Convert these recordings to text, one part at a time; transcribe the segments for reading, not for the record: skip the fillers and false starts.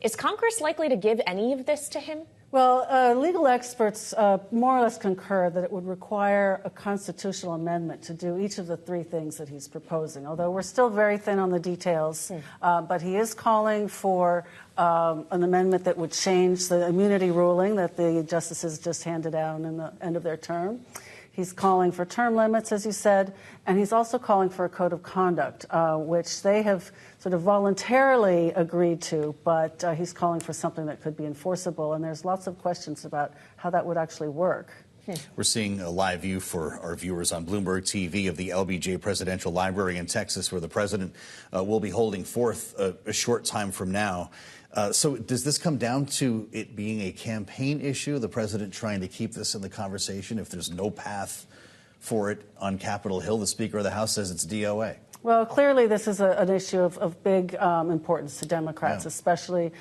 Is Congress likely to give any of this to him? Well, legal experts more or less concur that it would require a constitutional amendment to do each of the three things that he's proposing, although we're still very thin on the details. But he is calling for an amendment that would change the immunity ruling that the justices just handed down in the end of their term. He's calling for term limits, as you said, and he's also calling for a code of conduct, which they have sort of voluntarily agreed to, but he's calling for something that could be enforceable, and there's lots of questions about how that would actually work. We're seeing a live view for our viewers on Bloomberg TV of the LBJ Presidential Library in Texas, where the president will be holding forth a short time from now. So does this come down to it being a campaign issue, the president trying to keep this in the conversation? If there's no path for it on Capitol Hill, the Speaker of the House says it's DOA. Well, clearly this is an issue of big importance to Democrats, especially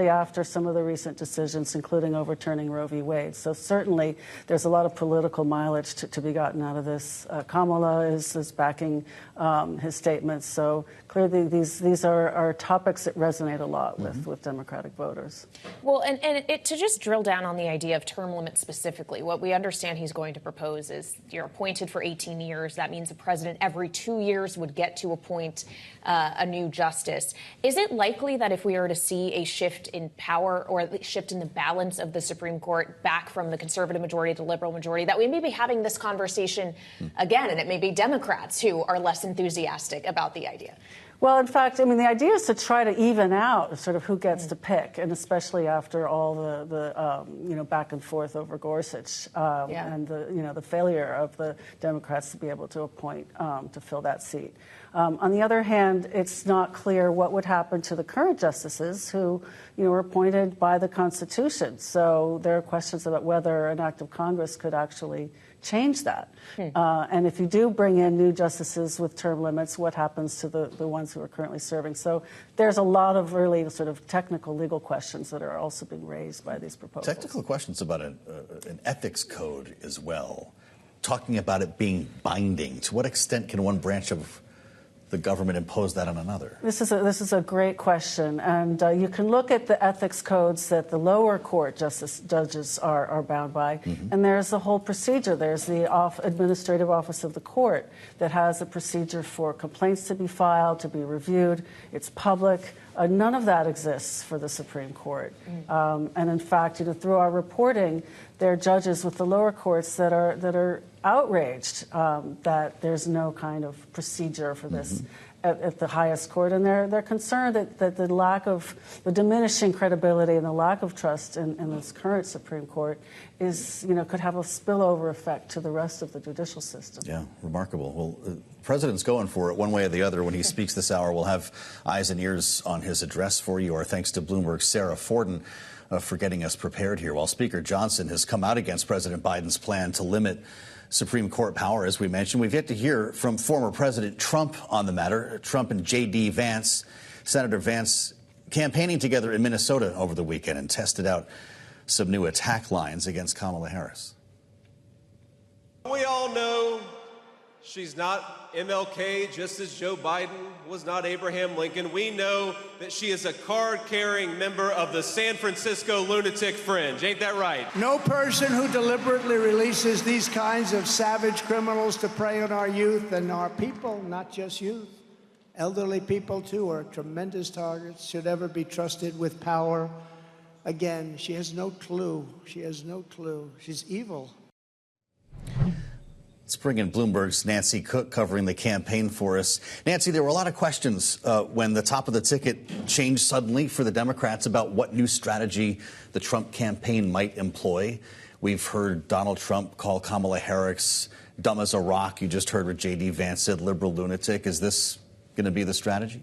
after some of the recent decisions, including overturning Roe v. Wade. So certainly there's a lot of political mileage to be gotten out of this. Kamala is backing his statements. So clearly these are topics that resonate a lot with Democratic voters. Well, and to just drill down on the idea of term limits specifically, what we understand he's going to propose is you're appointed for 18 years. That means the president every 2 years would get to appoint a new justice. Is it likely that if we are to see a shift in power or a shift in the balance of the Supreme Court back from the conservative majority to the liberal majority, that we may be having this conversation again, and it may be Democrats who are less enthusiastic about the idea? Well, in fact, I mean, the idea is to try to even out sort of who gets to pick, and especially after all the back and forth over Gorsuch and the failure of the Democrats to be able to appoint to fill that seat. On the other hand, it's not clear what would happen to the current justices who, were appointed by the Constitution. So there are questions about whether an act of Congress could actually change that. And if you do bring in new justices with term limits, what happens to the ones who are currently serving? So there's a lot of really sort of technical legal questions that are also being raised by these proposals. Technical questions about an ethics code as well, talking about it being binding. To what extent can one branch of the government impose that on another? This is a great question, and you can look at the ethics codes that the lower court judges are bound by, and there's a whole procedure. There's the administrative office of the court that has a procedure for complaints to be filed, to be reviewed. It's public. None of that exists for the Supreme Court, and in fact, through our reporting, there are judges with the lower courts that are outraged that there's no kind of procedure for this at the highest court, and they're concerned that the diminishing credibility and the lack of trust in this current Supreme Court is could have a spillover effect to the rest of the judicial system. Yeah, remarkable. Well, the president's going for it one way or the other when he speaks this hour. We'll have eyes and ears on his address for you. Our thanks to Bloomberg's Sarah Forden for getting us prepared here. While Speaker Johnson has come out against President Biden's plan to limit Supreme Court power, as we mentioned, we've yet to hear from former President Trump on the matter. Trump and J.D. Vance, Senator Vance, campaigning together in Minnesota over the weekend and tested out some new attack lines against Kamala Harris. We all know she's not MLK, just as Joe Biden was not Abraham Lincoln. We know that she is a card-carrying member of the San Francisco lunatic fringe. Ain't that right? No person who deliberately releases these kinds of savage criminals to prey on our youth and our people, not just youth, elderly people too, are tremendous targets, should ever be trusted with power. Again, she has no clue. She has no clue. She's evil. Let's bring in Bloomberg's Nancy Cook covering the campaign for us. Nancy, there were a lot of questions when the top of the ticket changed suddenly for the Democrats about what new strategy the Trump campaign might employ. We've heard Donald Trump call Kamala Harris dumb as a rock. You just heard what J.D. Vance said, liberal lunatic. Is this going to be the strategy?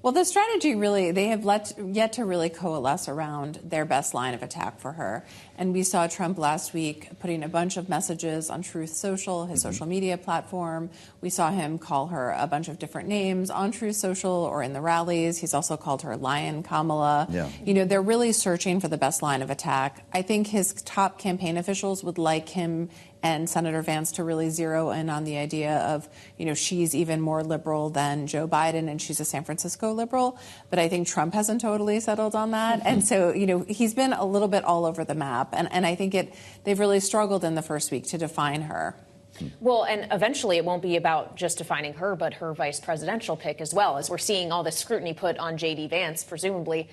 Well, the strategy really, they have yet to really coalesce around their best line of attack for her. And we saw Trump last week putting a bunch of messages on Truth Social, his social media platform. We saw him call her a bunch of different names on Truth Social or in the rallies. He's also called her Lion Kamala. Yeah. They're really searching for the best line of attack. I think his top campaign officials would like him and Senator Vance to really zero in on the idea of, she's even more liberal than Joe Biden and she's a San Francisco liberal. But I think Trump hasn't totally settled on that. And so, he's been a little bit all over the map. And I think they've really struggled in the first week to define her. Well, and eventually it won't be about just defining her, but her vice presidential pick as well, as we're seeing all this scrutiny put on J.D. Vance. Presumably,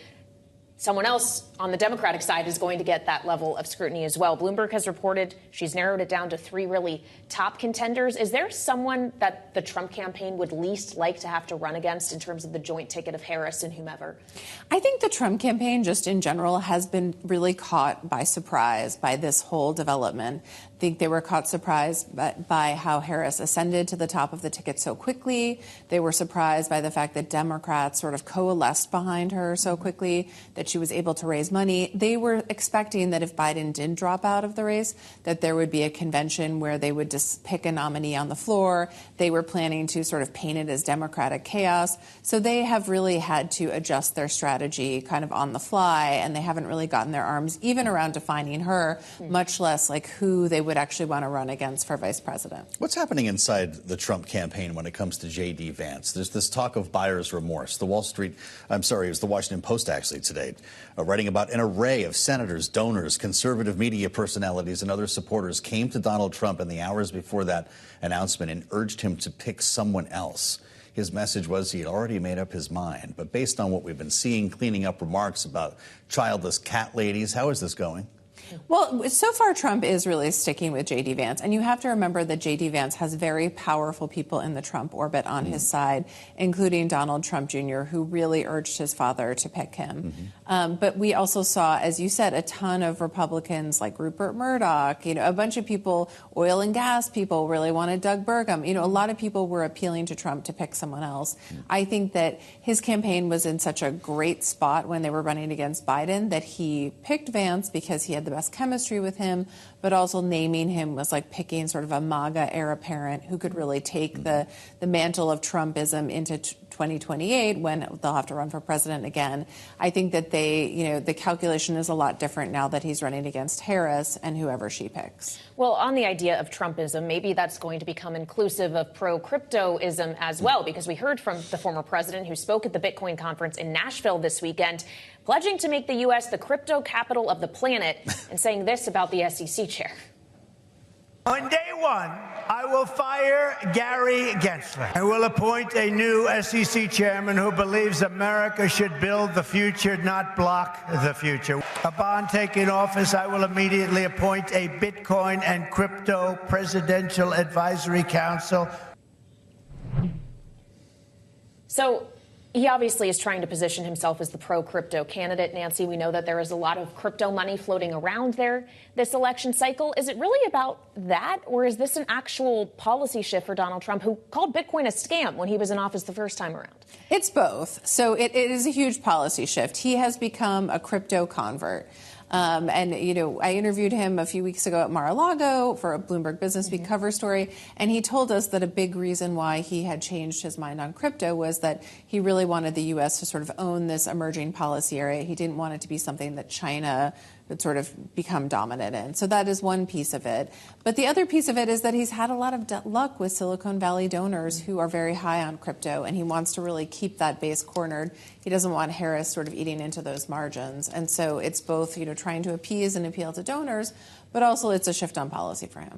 someone else on the Democratic side is going to get that level of scrutiny as well. Bloomberg has reported she's narrowed it down to 3 really top contenders. Is there someone that the Trump campaign would least like to have to run against in terms of the joint ticket of Harris and whomever? I think the Trump campaign, just in general, has been really caught by surprise by this whole development. I think they were caught surprised by how Harris ascended to the top of the ticket so quickly. They were surprised by the fact that Democrats sort of coalesced behind her so quickly, that she was able to raise money. They were expecting that if Biden did drop out of the race, that there would be a convention where they would just pick a nominee on the floor. They were planning to sort of paint it as Democratic chaos. So they have really had to adjust their strategy kind of on the fly, and they haven't really gotten their arms even around defining her, much less like who they would actually want to run against for vice president. What's happening inside the Trump campaign when it comes to J.D. Vance? There's this talk of buyer's remorse. It was the Washington Post actually today, writing about an array of senators, donors, conservative media personalities, and other supporters came to Donald Trump in the hours before that announcement and urged him to pick someone else. His message was he had already made up his mind. But based on what we've been seeing, cleaning up remarks about childless cat ladies, how is this going? Well, so far, Trump is really sticking with J.D. Vance. And you have to remember that J.D. Vance has very powerful people in the Trump orbit on his side, including Donald Trump Jr., who really urged his father to pick him. But we also saw, as you said, a ton of Republicans like Rupert Murdoch, a bunch of people, oil and gas people really wanted Doug Burgum. A lot of people were appealing to Trump to pick someone else. I think that his campaign was in such a great spot when they were running against Biden that he picked Vance because he had the best chemistry with him, but also naming him was like picking sort of a MAGA heir apparent who could really take the mantle of Trumpism into 2028 when they'll have to run for president again. I think that the calculation is a lot different now that he's running against Harris and whoever she picks. Well, on the idea of Trumpism, maybe that's going to become inclusive of pro-cryptoism as well, because we heard from the former president who spoke at the Bitcoin conference in Nashville this weekend, pledging to make the U.S. the crypto capital of the planet and saying this about the SEC chair. On day one, I will fire Gary Gensler. I will appoint a new SEC chairman who believes America should build the future, not block the future. Upon taking office, I will immediately appoint a Bitcoin and crypto presidential advisory council. So he obviously is trying to position himself as the pro-crypto candidate. Nancy, we know that there is a lot of crypto money floating around there this election cycle. Is it really about that, or is this an actual policy shift for Donald Trump, who called Bitcoin a scam when he was in office the first time around? It's both. So it is a huge policy shift. He has become a crypto convert. I interviewed him a few weeks ago at Mar-a-Lago for a Bloomberg Business Week cover story, and he told us that a big reason why he had changed his mind on crypto was that he really wanted the U.S. to sort of own this emerging policy area. He didn't want it to be something that China would sort of become dominant in. So that is one piece of it. But the other piece of it is that he's had a lot of luck with Silicon Valley donors who are very high on crypto, and he wants to really keep that base cornered. He doesn't want Harris sort of eating into those margins. And so it's both, trying to appease and appeal to donors, but also it's a shift on policy for him.